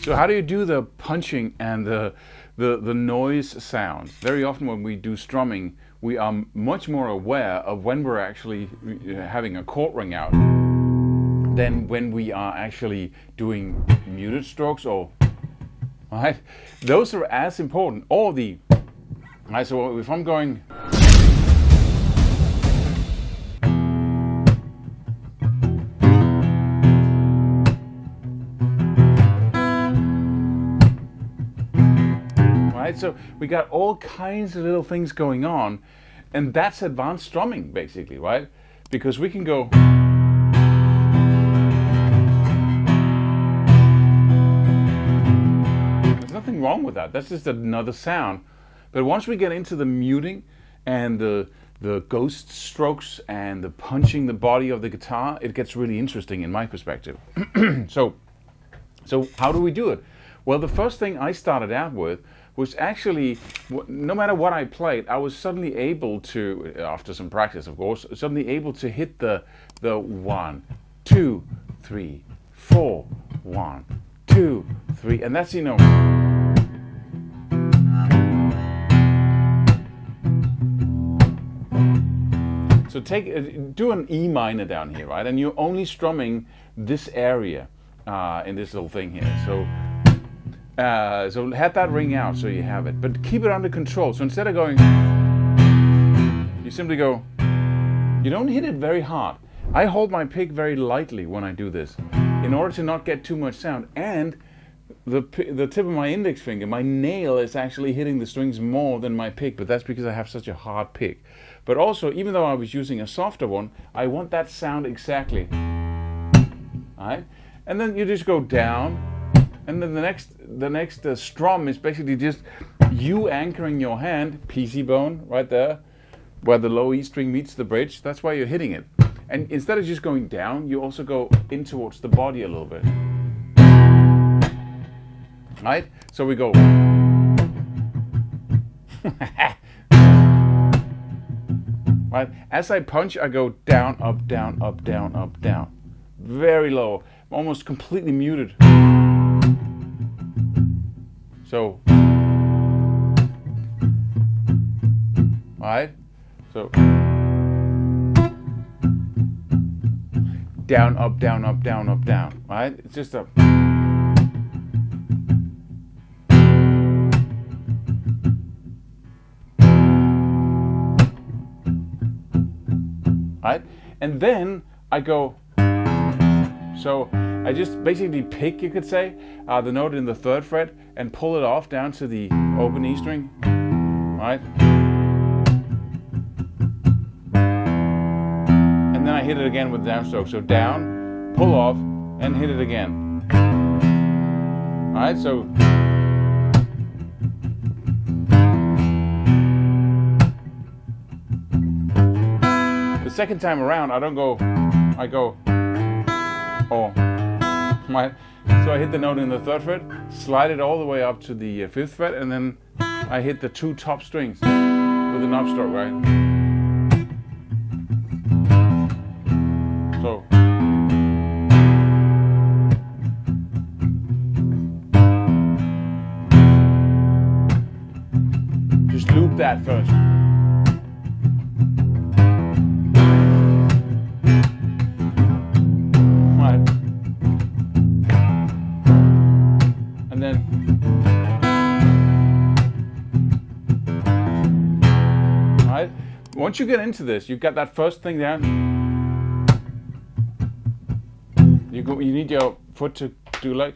So how do you do the punching and the noise sound? Very often when we do strumming, we are much more aware of when we're actually having a chord ring out than when we are actually doing muted strokes, or right? Those are as important. Or the right. So if I'm going. So we got all kinds of little things going on, and that's advanced strumming basically, right? Because we can go there's nothing wrong with that, that's just another sound. But once we get into the muting and the ghost strokes and the punching the body of the guitar, it gets really interesting in my perspective. So how do we do it? Well, the first thing I started out with was actually, no matter what I played, I was suddenly able to, after some practice of course, suddenly able to hit the 1, 2, 3, 4, 1, 2, 3, and that's, you know, so do an E minor down here, right? And you're only strumming this area in this little thing here. So have that ring out so you have it, but keep it under control. So instead of going, you simply go, you don't hit it very hard. I hold my pick very lightly when I do this in order to not get too much sound, and the tip of my index finger, my nail, is actually hitting the strings more than my pick, but that's because I have such a hard pick. But also, even though I was using a softer one, I want that sound exactly. Alright? And then you just go down. And then the next strum is basically just you anchoring your hand, PC bone, right there, where the low E string meets the bridge. That's why you're hitting it. And instead of just going down, you also go in towards the body a little bit. Right? So we go. Right? As I punch, I go down, up, down, up, down, up, down. Very low, almost completely muted. So, right? So, down, up, down, up, down, up, down, right? It's just a, right? And then I go, so I just basically pick, you could say, the note in the 3rd fret and pull it off down to the open E string, right? And then I hit it again with the downstroke. So down, pull off, and hit it again. All right, so. The second time around, I don't go, I go, oh, right? So I hit the note in the 3rd fret, slide it all the way up to the 5th fret, and then I hit the 2 top strings with an upstroke, right? So. Just loop that first. Once you get into this, you've got that first thing down. You need your foot to do like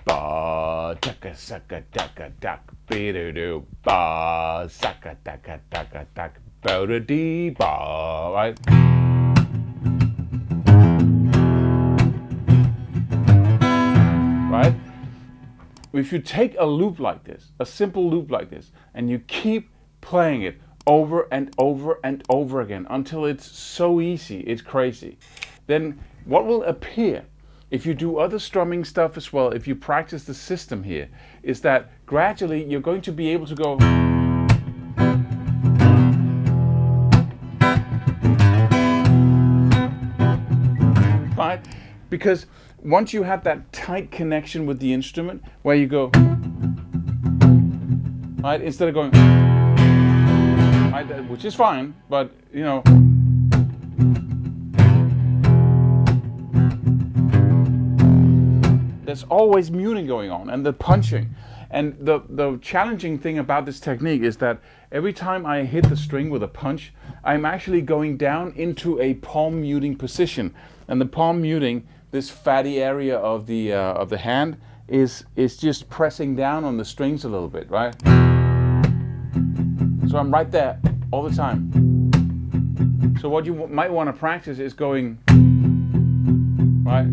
ba taka saka taka tak be do ba saka taka taka tak ba da dee ba, right? Right? If you take a loop like this, a simple loop like this, and you keep playing it over and over and over again until it's so easy, it's crazy, then what will appear, if you do other strumming stuff as well, if you practice the system here, is that gradually you're going to be able to go right? Because once you have that tight connection with the instrument, where you go, right, instead of going, right, which is fine, but you know, there's always muting going on, and the punching. And the challenging thing about this technique is that every time I hit the string with a punch, I'm actually going down into a palm muting position. And the palm muting, this fatty area of the hand, is just pressing down on the strings a little bit, right? So I'm right there all the time. So what you might want to practice is going, right?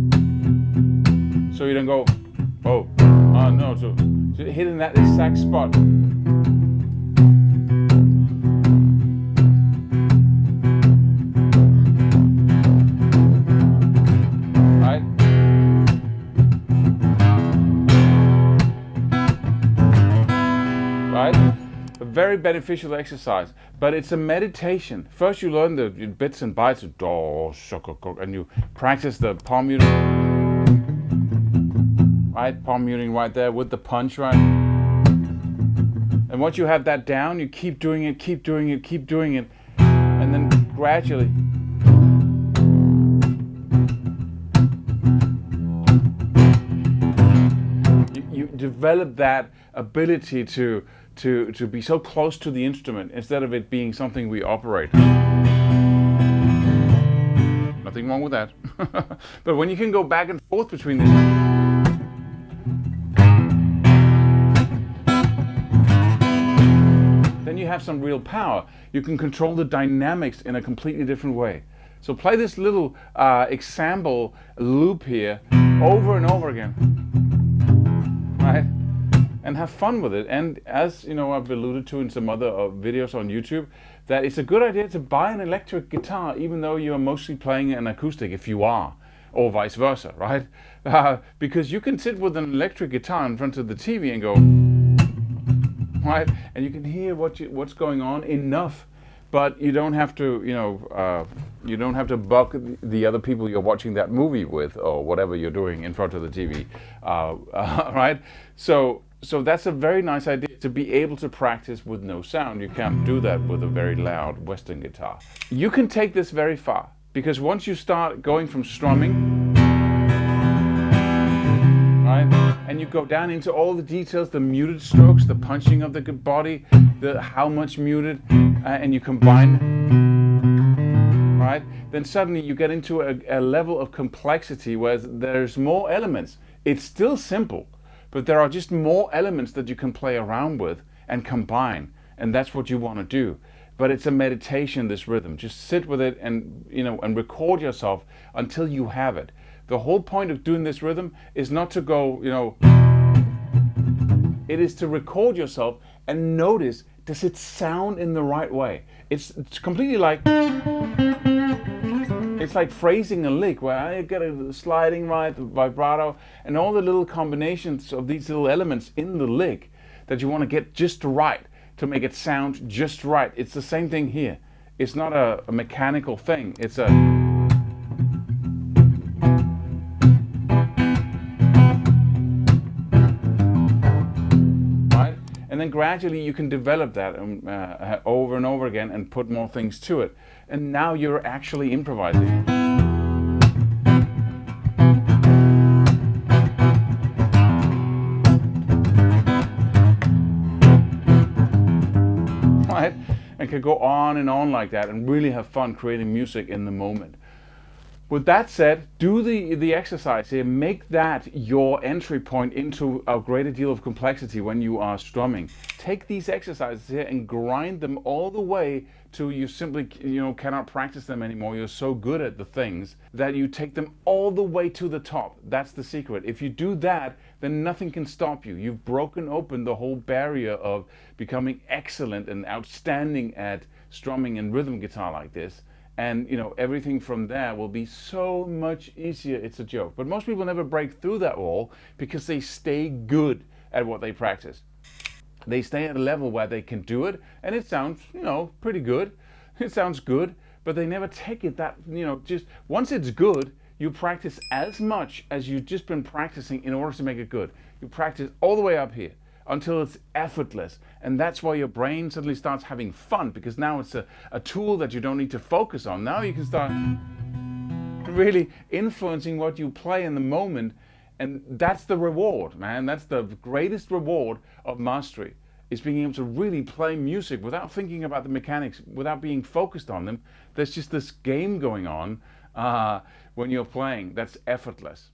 So you don't go, oh, no, so hitting that exact spot. Right? Right? A very beneficial exercise, but it's a meditation. First you learn the bits and bytes of do, and you practice the palm muting. Right, palm muting right there with the punch, right? And once you have that down, you keep doing it, keep doing it, keep doing it, and then gradually you develop that ability to be so close to the instrument instead of it being something we operate. Nothing wrong with that. But when you can go back and forth between these, then you have some real power. You can control the dynamics in a completely different way. So play this little example loop here over and over again, right? And have fun with it. And as you know, I've alluded to in some other videos on YouTube, that it's a good idea to buy an electric guitar, even though you are mostly playing an acoustic, if you are, or vice versa, right? Because you can sit with an electric guitar in front of the TV and go, right, and you can hear what's going on enough, but you don't have to, you don't have to buck the other people you're watching that movie with, or whatever you're doing in front of the TV, right? So that's a very nice idea, to be able to practice with no sound. You can't do that with a very loud Western guitar. You can take this very far, because once you start going from strumming, right, and you go down into all the details, the muted strokes, the punching of the body, the how much muted, and you combine, right, then suddenly you get into a level of complexity where there's more elements. It's still simple, but there are just more elements that you can play around with and combine, and that's what you want to do. But it's a meditation, this rhythm. Just sit with it and and record yourself until you have it. The whole point of doing this rhythm is not to go, it is to record yourself and notice, does it sound in the right way? It's completely like, it's like phrasing a lick, where I get a sliding right, the vibrato, and all the little combinations of these little elements in the lick that you want to get just right to make it sound just right. It's the same thing here. It's not a mechanical thing. It's a, right? And then gradually you can develop that over and over again and put more things to it. And now you're actually improvising. Right? And can go on and on like that and really have fun creating music in the moment. With that said, do the exercise here. Make that your entry point into a greater deal of complexity when you are strumming. Take these exercises here and grind them all the way till you simply cannot practice them anymore. You're so good at the things that you take them all the way to the top. That's the secret. If you do that, then nothing can stop you. You've broken open the whole barrier of becoming excellent and outstanding at strumming and rhythm guitar like this. And everything from there will be so much easier. It's a joke. But most people never break through that wall because they stay good at what they practice. They stay at a level where they can do it, and it sounds, pretty good. It sounds good, but they never take it that, just once it's good, you practice as much as you've just been practicing in order to make it good. You practice all the way up here until it's effortless. And that's why your brain suddenly starts having fun, because now it's a tool that you don't need to focus on. Now you can start really influencing what you play in the moment. And that's the reward, man. That's the greatest reward of mastery, is being able to really play music without thinking about the mechanics, without being focused on them. There's just this game going on when you're playing that's effortless.